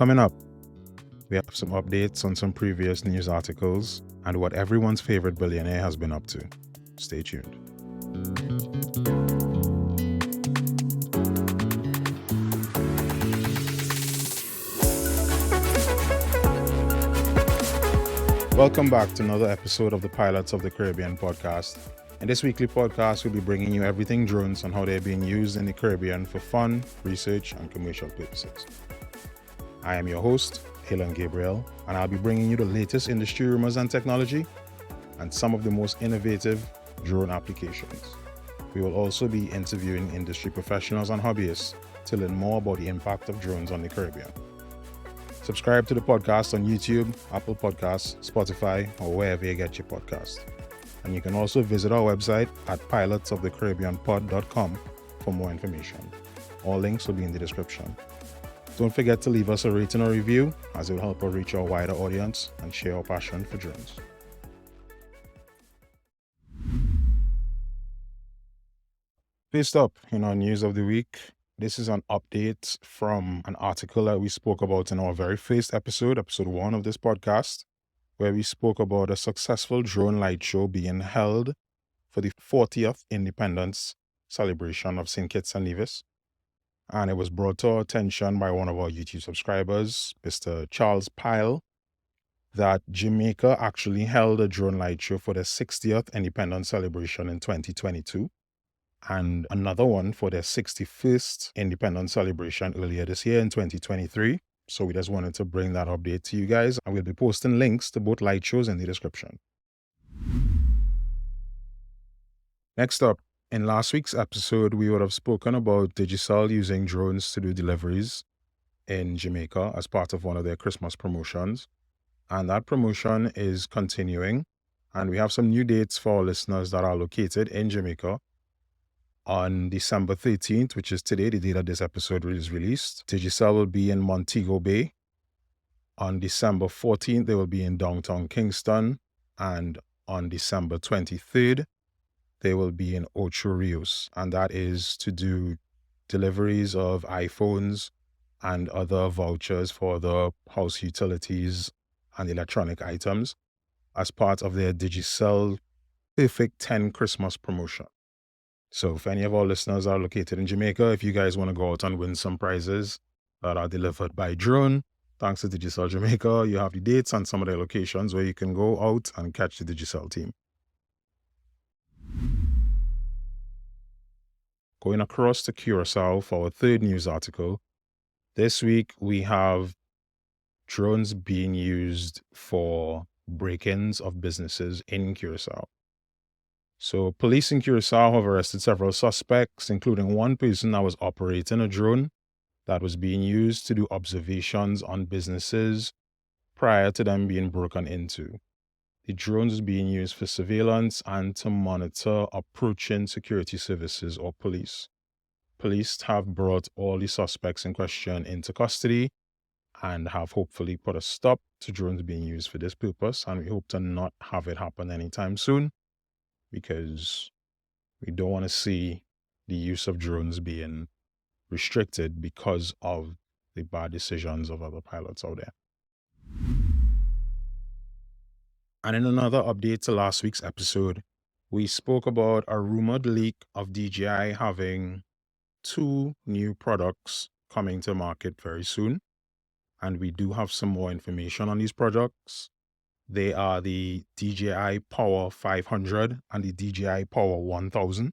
Coming up, we have some updates on some previous news articles and what everyone's favorite billionaire has been up to. Stay tuned. Welcome back to another episode of the Pilots of the Caribbean podcast. In this weekly podcast, we'll be bringing you everything drones and how they're being used in the Caribbean for fun, research, and commercial purposes. I am your host, Helen Gabriel, and I'll be bringing you the latest industry rumors and technology and some of the most innovative drone applications. We will also be interviewing industry professionals and hobbyists to learn more about the impact of drones on the Caribbean. Subscribe to the podcast on YouTube, Apple Podcasts, Spotify, or wherever you get your podcast. And you can also visit our website at pilotsofthecaribbeanpod.com for more information. All links will be in the description. Don't forget to leave us a rating or review, as it will help us reach our wider audience and share our passion for drones. First up in our news of the week, this is an update from an article that we spoke about in our very first episode 1 of this podcast, where we spoke about a successful drone light show being held for the 40th Independence celebration of St. Kitts and Nevis. And it was brought to our attention by one of our YouTube subscribers, Mr. Charles Pyle, that Jamaica actually held a drone light show for their 60th Independence celebration in 2022. And another one for their 61st Independence celebration earlier this year in 2023. So we just wanted to bring that update to you guys, and we'll be posting links to both light shows in the description. Next up, in last week's episode, we would have spoken about DJI using drones to do deliveries in Jamaica as part of one of their Christmas promotions. And that promotion is continuing, and we have some new dates for our listeners that are located in Jamaica. On December 13th, which is today, the day that this episode is released, DJI will be in Montego Bay. On December 14th, they will be in downtown Kingston. And on December 23rd, they will be in Ocho Rios. And that is to do deliveries of iPhones and other vouchers for the house utilities and electronic items as part of their DigiCell Perfect 10 Christmas promotion. So if any of our listeners are located in Jamaica, if you guys want to go out and win some prizes that are delivered by drone, thanks to DJI Jamaica, you have the dates and some of the locations where you can go out and catch the DJI team. Going across to Curacao for our third news article, this week we have drones being used for break-ins of businesses in Curacao. So police in Curacao have arrested several suspects, including one person that was operating a drone that was being used to do observations on businesses prior to them being broken into. The drones is being used for surveillance and to monitor approaching security services or police. Police have brought all the suspects in question into custody and have hopefully put a stop to drones being used for this purpose, and we hope to not have it happen anytime soon, because we don't want to see the use of drones being restricted because of the bad decisions of other pilots out there. And in another update to last week's episode, we spoke about a rumored leak of DJI having 2 new products coming to market very soon. And we do have some more information on these products. They are the DJI Power 500 and the DJI Power 1000.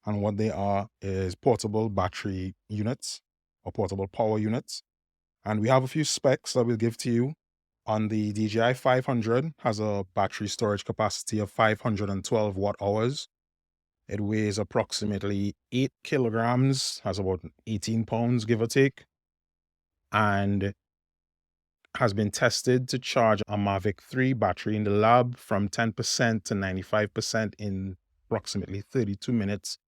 And what they are is portable battery units or portable power units. And we have a few specs that we'll give to you. On the DJI 500, has a battery storage capacity of 512 watt hours. It weighs approximately 8 kilograms, has about 18 pounds, give or take. And has been tested to charge a Mavic 3 battery in the lab from 10% to 95% in approximately 32 minutes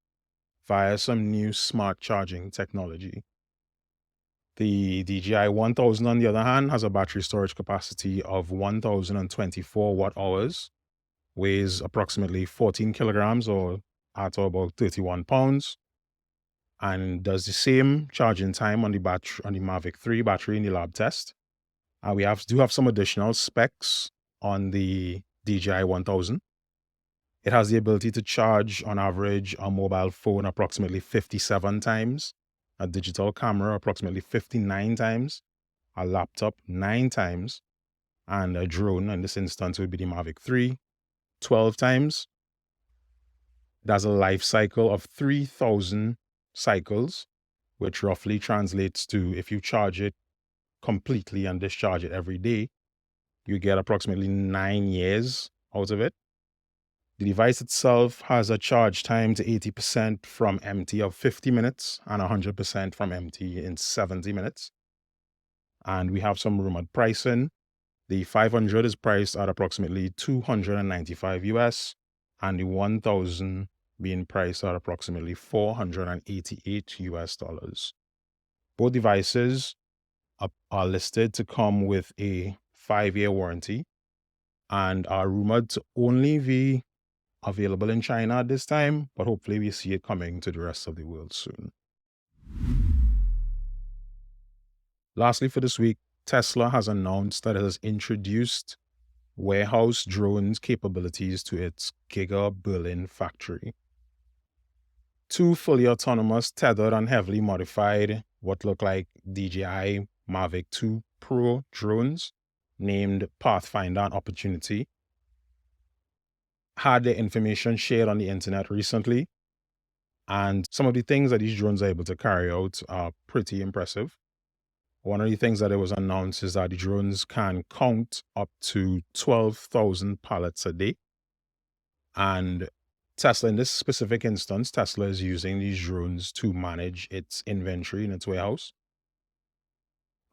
via some new smart charging technology. The DJI 1000, on the other hand, has a battery storage capacity of 1024 watt hours, weighs approximately 14 kilograms or at about 31 pounds, and does the same charging time on the Mavic 3 battery in the lab test. We do have some additional specs on the DJI 1000. It has the ability to charge on average a mobile phone approximately 57 times, a digital camera approximately 59 times, a laptop 9 times, and a drone, in this instance would be the Mavic 3, 12 times. It has a life cycle of 3,000 cycles, which roughly translates to, if you charge it completely and discharge it every day, you get approximately 9 years out of it. The device itself has a charge time to 80% from empty of 50 minutes and 100% from empty in 70 minutes. And we have some rumored pricing. The 500 is priced at approximately $295 US, and the 1000 being priced at approximately $488 US. Both devices are listed to come with a 5-year warranty and are rumored to only be available in China at this time, but hopefully we see it coming to the rest of the world soon. Lastly, for this week, Tesla has announced that it has introduced warehouse drones capabilities to its Giga Berlin factory. 2 fully autonomous, tethered, and heavily modified, what look like DJI Mavic 2 Pro drones, named Pathfinder and Opportunity, had their information shared on the internet recently. And some of the things that these drones are able to carry out are pretty impressive. One of the things that it was announced is that the drones can count up to 12,000 pallets a day. And Tesla, in this specific instance, Tesla is using these drones to manage its inventory in its warehouse.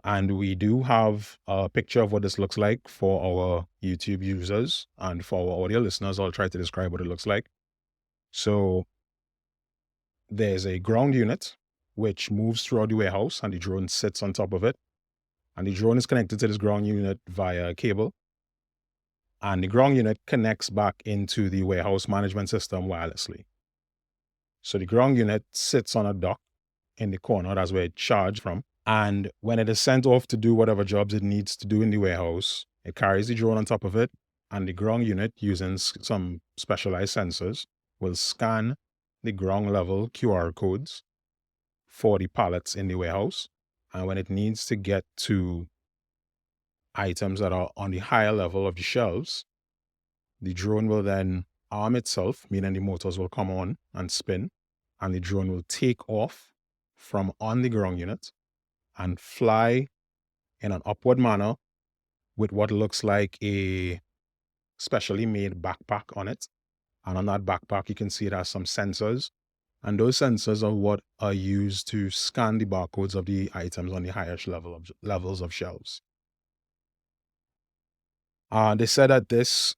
And we do have a picture of what this looks like for our YouTube users, and for our audio listeners, I'll try to describe what it looks like. So there's a ground unit which moves throughout the warehouse, and the drone sits on top of it. And the drone is connected to this ground unit via a cable. And the ground unit connects back into the warehouse management system wirelessly. So the ground unit sits on a dock in the corner. That's where it's charged from. And when it is sent off to do whatever jobs it needs to do in the warehouse, it carries the drone on top of it. And the ground unit, using some specialized sensors, will scan the ground level QR codes for the pallets in the warehouse. And when it needs to get to items that are on the higher level of the shelves, the drone will then arm itself, meaning the motors will come on and spin, and the drone will take off from on the ground unit and fly in an upward manner with what looks like a specially made backpack on it. And on that backpack, you can see it has some sensors. And those sensors are what are used to scan the barcodes of the items on the highest levels of shelves. They said that this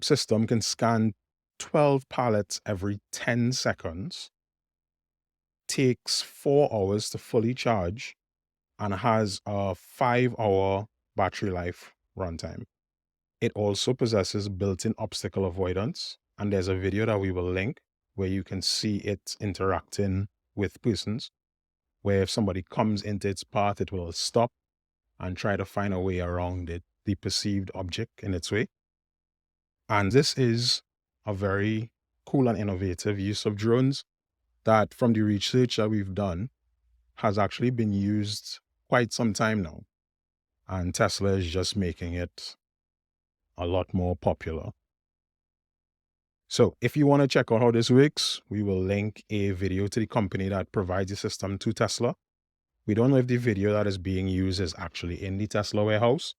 system can scan 12 pallets every 10 seconds, takes 4 hours to fully charge, and has a 5-hour battery life runtime. It also possesses built-in obstacle avoidance, and there's a video that we will link where you can see it interacting with persons, where if somebody comes into its path, it will stop and try to find a way around it, the perceived object in its way. And this is a very cool and innovative use of drones that, from the research that we've done, has actually been used quite some time now. And Tesla is just making it a lot more popular. So if you want to check out how this works, we will link a video to the company that provides the system to Tesla. We don't know if the video that is being used is actually in the Tesla warehouse,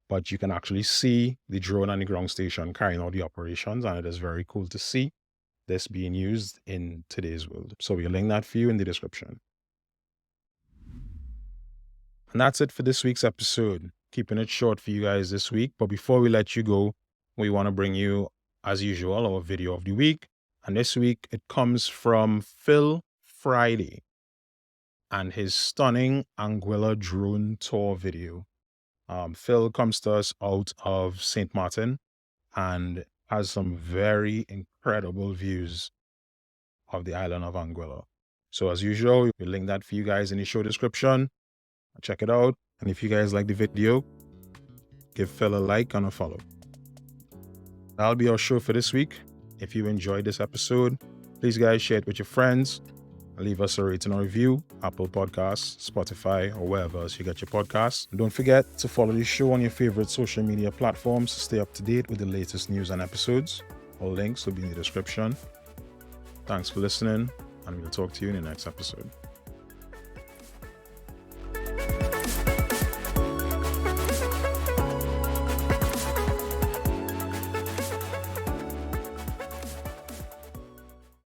but you can actually see the drone and the ground station carrying out the operations, and it is very cool to see this being used in today's world. So we'll link that for you in the description. And that's it for this week's episode. Keeping it short for you guys this week. But before we let you go, we want to bring you, as usual, our video of the week. And this week, it comes from Phil Friday and his stunning Anguilla drone tour video. Phil comes to us out of St. Martin and has some very incredible views of the island of Anguilla. So as usual, we'll link that for you guys in the show description. Check it out. And if you guys like the video, give Phil a like and a follow. That'll be our show for this week. If you enjoyed this episode, please guys share it with your friends. Leave us a rating or review, Apple Podcasts, Spotify, or wherever else you get your podcasts. And don't forget to follow the show on your favorite social media platforms to stay up to date with the latest news and episodes. All links will be in the description. Thanks for listening, and we'll talk to you in the next episode.